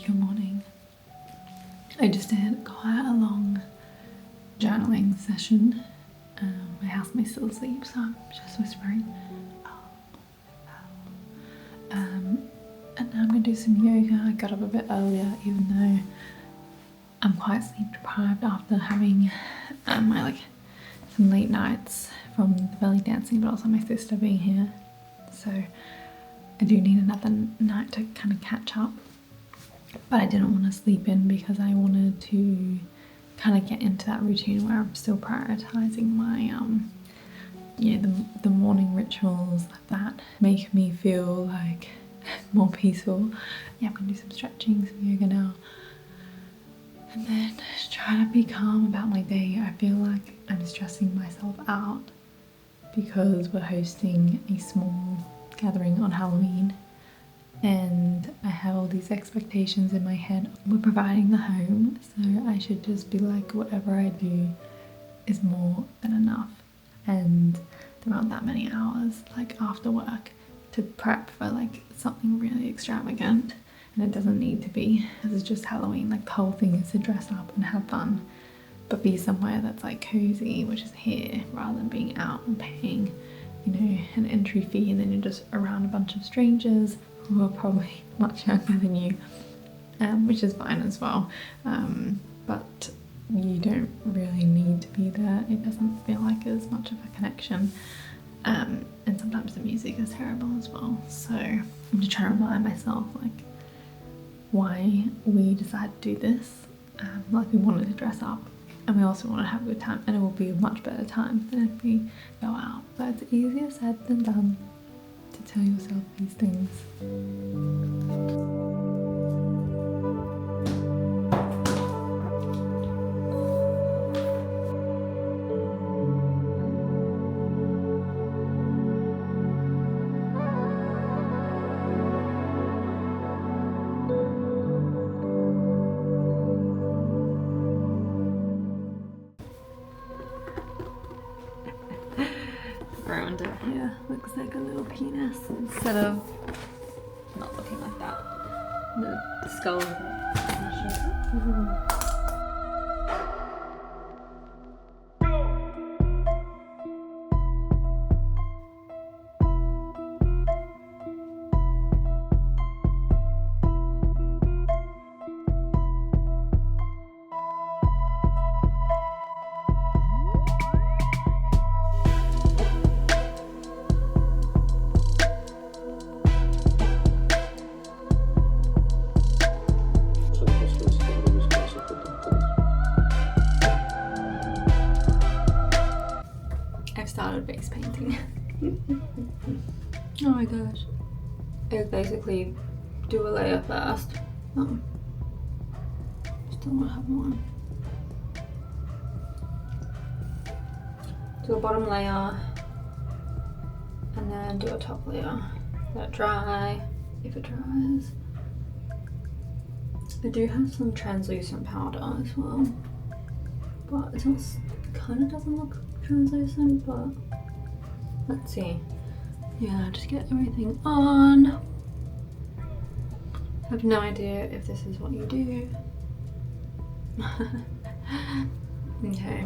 Good morning. I just had quite a long journaling session. My housemate's still asleep, so I'm just whispering. And now I'm gonna do some yoga. I got up a bit earlier, even though I'm quite sleep deprived after having some late nights from the belly dancing, but also my sister being here. So I do need another night to kind of catch up. But I didn't want to sleep in because I wanted to kind of get into that routine where I'm still prioritizing my the morning rituals that make me feel like more peaceful. Yeah, I'm gonna do some stretching, some yoga now, and then try to be calm about my day. I feel like I'm stressing myself out because we're hosting a small gathering on Halloween, and I have all these expectations in my head. We're providing the home, so I should just be like, whatever I do is more than enough. And there aren't that many hours like after work to prep for like something really extravagant, and it doesn't need to be. This is just Halloween. Like the whole thing is to dress up and have fun, but be somewhere that's like cozy, which is here, rather than being out and paying, you know, an entry fee, and then you're just around a bunch of strangers who are probably much younger than you, which is fine as well, but you don't really need to be there. It doesn't feel like as much of a connection, and sometimes the music is terrible as well. So I'm just trying to remind myself like why we decided to do this. Like we wanted to dress up, and we also want to have a good time, and it will be a much better time than if we go out. But it's easier said than done to tell yourself these things. Ruined it. Yeah, looks like a little penis instead of not looking like that. The skull of it. I've started base painting. Oh my gosh. I basically do a layer first. Still don't have one. Do a bottom layer and then do a top layer. Let it dry, if it dries. I do have some translucent powder as well, but it's kind of doesn't look translucent, but let's see. Yeah, just get everything on. I have no idea if this is what you do. Okay.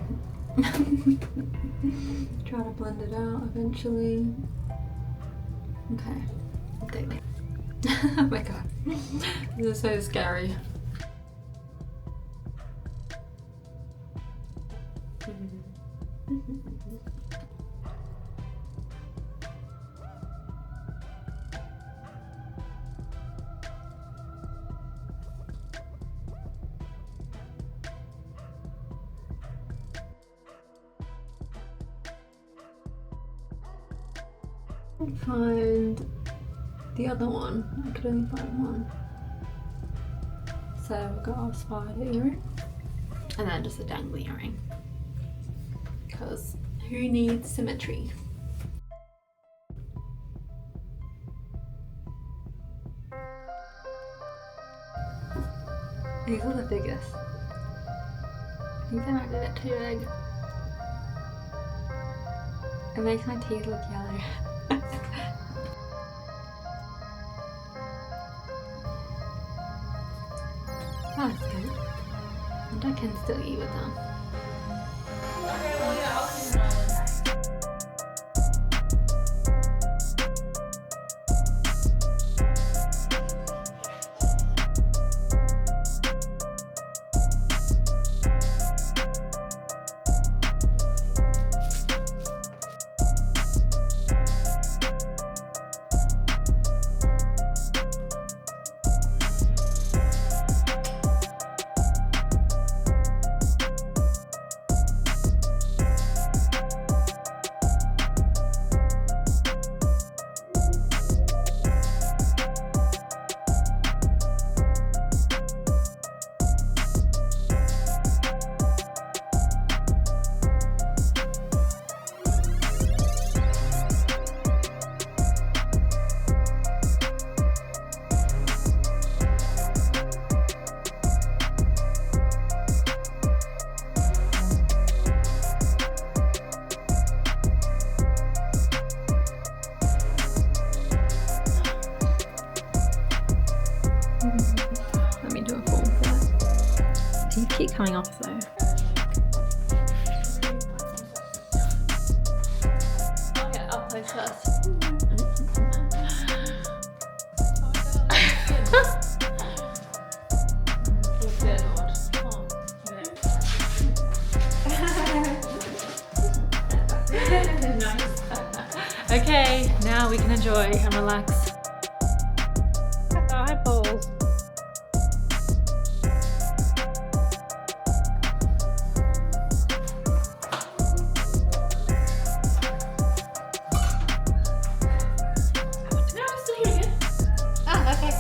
Try to blend it out eventually. Okay. Update. Oh my god. This is so scary. Find the other one. I could only find one. So we've got our spider earring and then just a dangly earring, because who needs symmetry? These are the biggest. I think they might be a bit too big. It makes my teeth look yellow. Oh, that's good. And I can still eat with them. Let me do a full first. Teeth keep coming off though. Okay, I'll place first. Okay, now we can enjoy and relax. Eyeballs. No, I'm still hearing it. Ah, okay.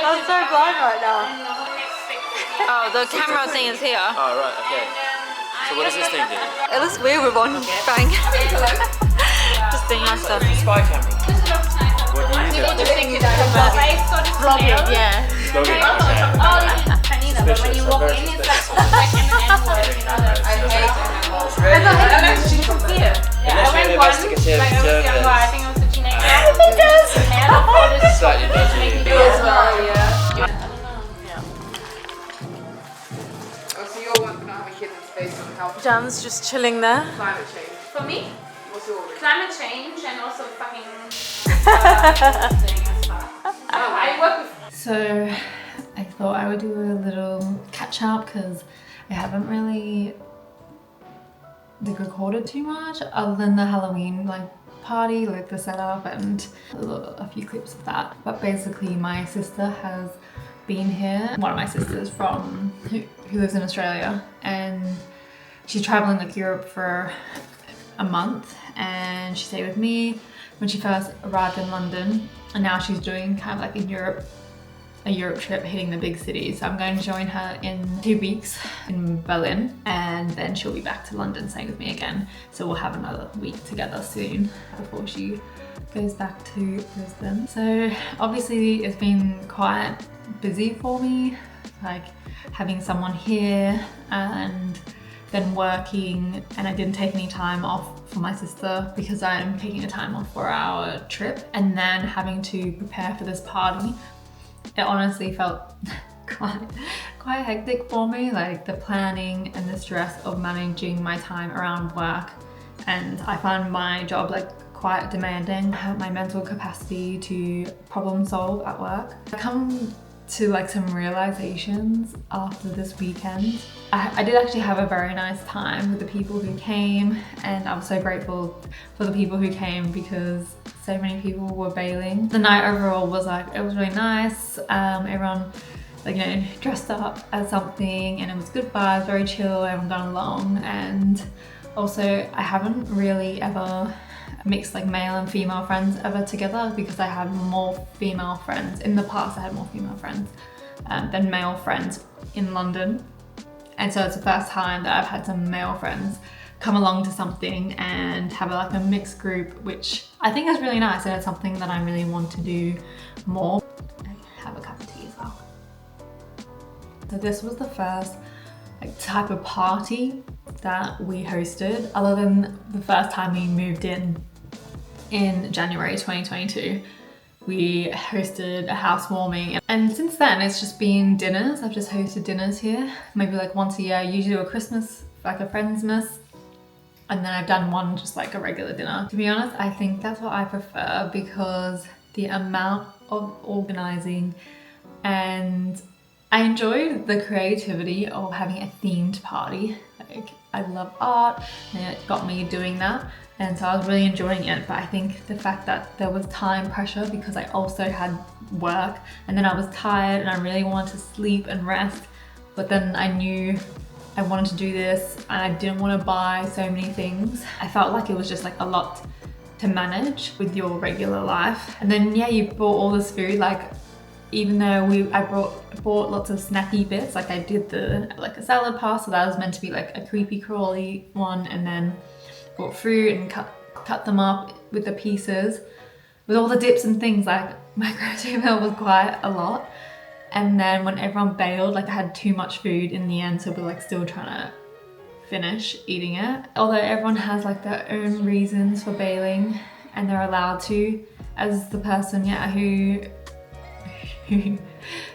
I'm so blind right now. Oh, the camera thing is here. Oh, right, okay. So what does this thing do? It looks weird with one bang. Just doing my stuff. Spy camera. What do you use it for? Vlogging, yeah. Vlogging, okay. But when you walk in, it's like M&M word, you know. I hate Unless you're an investigative like I was younger, I journalist. think I was a teenager. Slightly dodgy. Oh, so you're not have a kid that's based on health Jan's just chilling there. climate change. For me, What's your reason? climate change and also fucking thing and stuff. I work with So I thought I would do a little catch up because I haven't really recorded too much other than the Halloween party, the setup and a few clips of that. But basically my sister has been here. One of my sisters from who lives in Australia, and she's traveling Europe for a month, and she stayed with me when she first arrived in London, and now she's doing kind of a Europe trip, hitting the big cities. So I'm going to join her in 2 weeks in Berlin, and then she'll be back to London staying with me again. So we'll have another week together soon before she goes back to Brisbane. So obviously it's been quite busy for me, like having someone here and then working, and I didn't take any time off for my sister because I'm taking a time off for our trip, and then having to prepare for this party. It honestly felt quite hectic for me, like the planning and the stress of managing my time around work. And I found my job like quite demanding. I have my mental capacity to problem solve at work. I come to like some realizations after this weekend. I did actually have a very nice time with the people who came, and I'm so grateful for the people who came because so many people were bailing. The night overall was like, it was really nice. Everyone like, you know, dressed up as something, and it was good vibes, very chill, everyone got along. And also I haven't really ever mixed like male and female friends ever together because I had more female friends. In the past I had more female friends than male friends in London. And so it's the first time that I've had some male friends come along to something and have like a mixed group, which I think is really nice, and it's something that I really want to do more. I have a cup of tea as well. So this was the first like type of party that we hosted, other than the first time we moved in January 2022. We hosted a housewarming, and since then it's just been dinners. I've just hosted dinners here, maybe like once a year. I usually do a Christmas, like a Friendsmas, and then I've done one just like a regular dinner. To be honest, I think that's what I prefer because the amount of organizing, and I enjoyed the creativity of having a themed party. Like, I love art, and it got me doing that. And so I was really enjoying it, but I think the fact that there was time pressure because I also had work, and then I was tired and I really wanted to sleep and rest, but then I knew I wanted to do this and I didn't want to buy so many things. I felt like it was just like a lot to manage with your regular life. And then yeah, you bought all this food, like even though I bought lots of snacky bits, like I did like a salad pasta that was meant to be like a creepy crawly one, and then bought fruit and cut them up with the pieces with all the dips and things. Like my grocery bill was quite a lot. And then when everyone bailed, like I had too much food in the end, so we're like still trying to finish eating it. Although everyone has like their own reasons for bailing, and they're allowed to, as the person who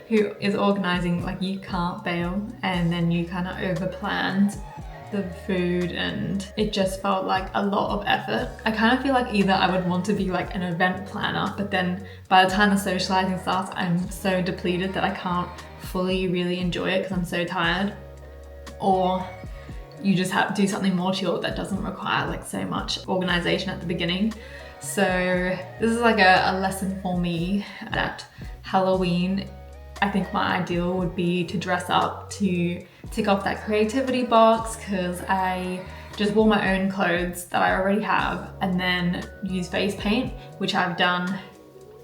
is organizing, like you can't bail, and then you kind of overplanned the food, and it just felt like a lot of effort. I kind of feel like either I would want to be like an event planner, but then by the time the socializing starts, I'm so depleted that I can't fully really enjoy it because I'm so tired. Or you just have to do something more chilled that doesn't require like so much organization at the beginning. So this is like a lesson for me that Halloween, I think my ideal would be to dress up to tick off that creativity box, because I just wore my own clothes that I already have and then use face paint, which I've done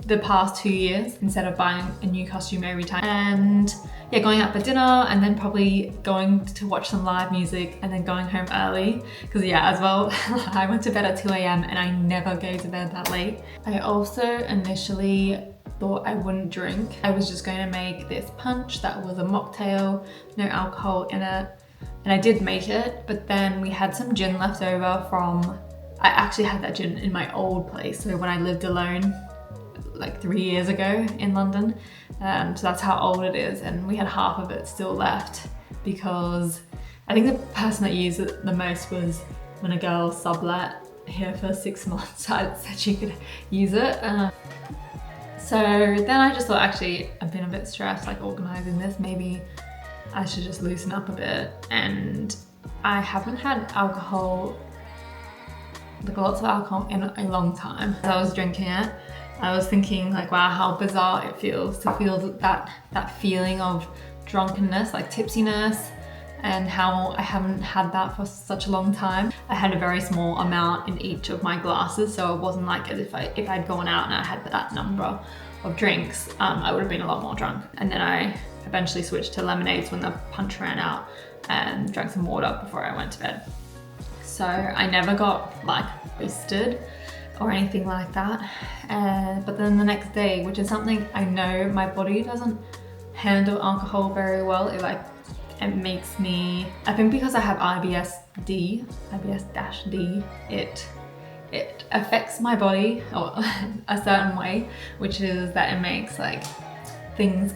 the past 2 years instead of buying a new costume every time. And yeah, going out for dinner and then probably going to watch some live music and then going home early, because yeah, as well, I went to bed at 2 a.m. and I never go to bed that late. I also initially thought I wouldn't drink. I was just going to make this punch that was a mocktail, no alcohol in it, and I did make it, but then we had some gin left over from, I actually had that gin in my old place, so when I lived alone like 3 years ago in London, so that's how old it is, and we had half of it still left because I think the person that used it the most was when a girl sublet here for 6 months, so I said she could use it. So then I just thought, actually, I've been a bit stressed, like organizing this, maybe I should just loosen up a bit. And I haven't had alcohol, like lots of alcohol in a long time. As I was drinking it, I was thinking like, wow, how bizarre it feels to feel that feeling of drunkenness, like tipsiness, and how I haven't had that for such a long time. I had a very small amount in each of my glasses, so it wasn't like as if I'd gone out and I had that number of drinks, I would have been a lot more drunk. And then I eventually switched to lemonades when the punch ran out and drank some water before I went to bed. So I never got like wasted, or anything like that. But then the next day, which is something I know my body doesn't handle alcohol very well, it makes me, I think because I have IBS-D, it affects my body a certain way, which is that it makes like things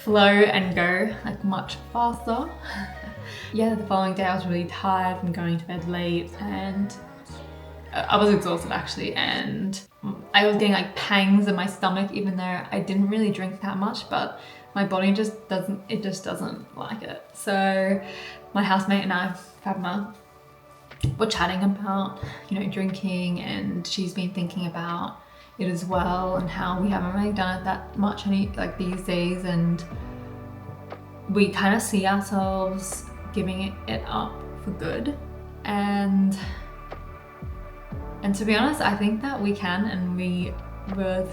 flow and go like much faster. Yeah, the following day I was really tired from going to bed late, and I was exhausted actually, and I was getting like pangs in my stomach even though I didn't really drink that much, but my body just doesn't like it. So my housemate and I, Fatma, were chatting about, you know, drinking, and she's been thinking about it as well and how we haven't really done it that much like these days, and we kind of see ourselves giving it up for good. And to be honest, I think that we can, and we were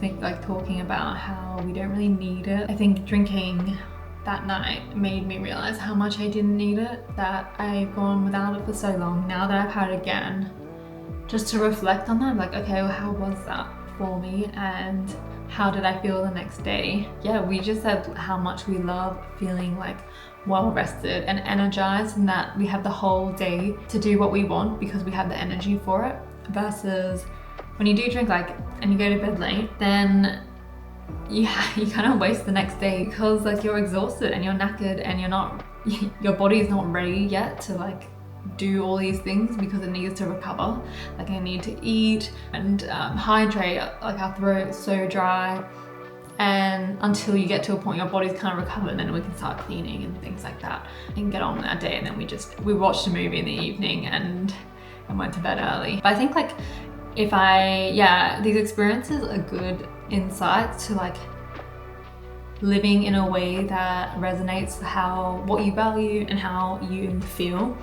talking about how we don't really need it. I think drinking that night made me realize how much I didn't need it, that I've gone without it for so long. Now that I've had it again, just to reflect on that, like, okay, well, how was that for me and how did I feel the next day? Yeah, we just said how much we love feeling like well rested and energized, and that we have the whole day to do what we want because we have the energy for it, versus when you do drink and you go to bed late, then you kind of waste the next day because like you're exhausted and you're knackered and your body's not ready yet to do all these things because it needs to recover. Like I need to eat and hydrate, like our throat is so dry, and until you get to a point your body's kind of recovered, and then we can start cleaning and things like that and get on with our day. And then we watched a movie in the evening and went to bed early. But I think these experiences are good insights to living in a way that resonates with what you value and how you feel.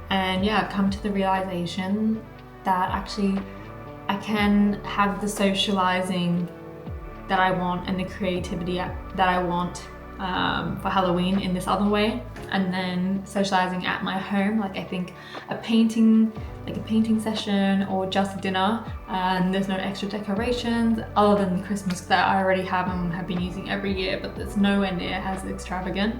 And yeah, I've come to the realization that actually I can have the socializing that I want and the creativity that I want for Halloween in this other way, and then socializing at my home. Like I think a painting session or just a dinner, and there's no extra decorations other than the Christmas that I already have and have been using every year, but it's nowhere near as extravagant.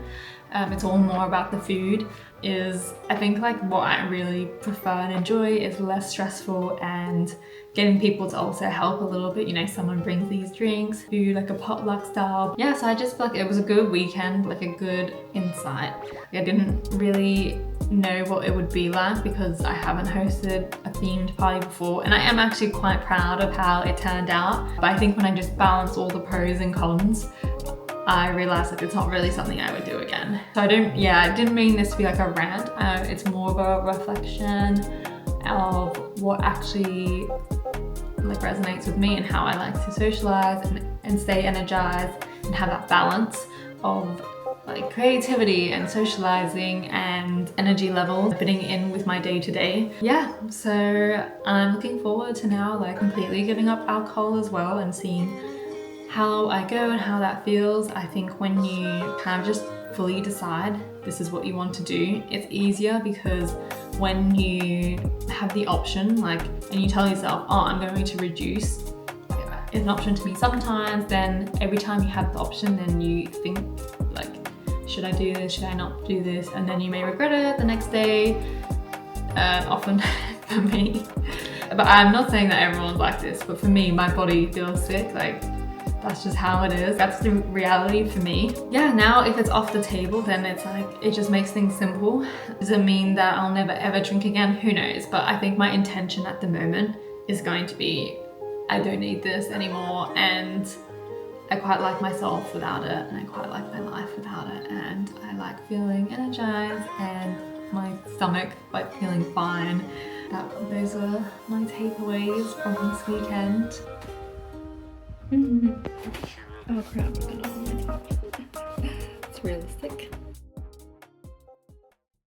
It's all more about the food. I think what I really prefer and enjoy is less stressful and getting people to also help a little bit. You know, someone brings these drinks, food, like a potluck style. Yeah, so I just feel like it was a good weekend, like a good insight. I didn't really know what it would be like because I haven't hosted a themed party before, and I am actually quite proud of how it turned out. But I think when I just balance all the pros and cons, I realized that it's not really something I would do again. So I didn't mean this to be like a rant. It's more of a reflection of what actually resonates with me and how I like to socialize and stay energized and have that balance of creativity and socializing and energy level fitting in with my day-to-day. Yeah, so I'm looking forward to now completely giving up alcohol as well and seeing how I go and how that feels. I think when you kind of just fully decide this is what you want to do, it's easier, because when you have the option and you tell yourself, oh, I'm going to reduce, it's an option to me sometimes, then every time you have the option, then you think should I do this, should I not do this, and then you may regret it the next day, often for me. But I'm not saying that everyone's like this, but for me, my body feels sick, that's just how it is. That's the reality for me. Yeah, now if it's off the table, then it's it just makes things simple. Does it mean that I'll never ever drink again? Who knows? But I think my intention at the moment is going to be, I don't need this anymore, and I quite like myself without it, and I quite like my life without it, and I like feeling energized and my stomach feeling fine. Those are my takeaways from this weekend. Oh crap, it's realistic.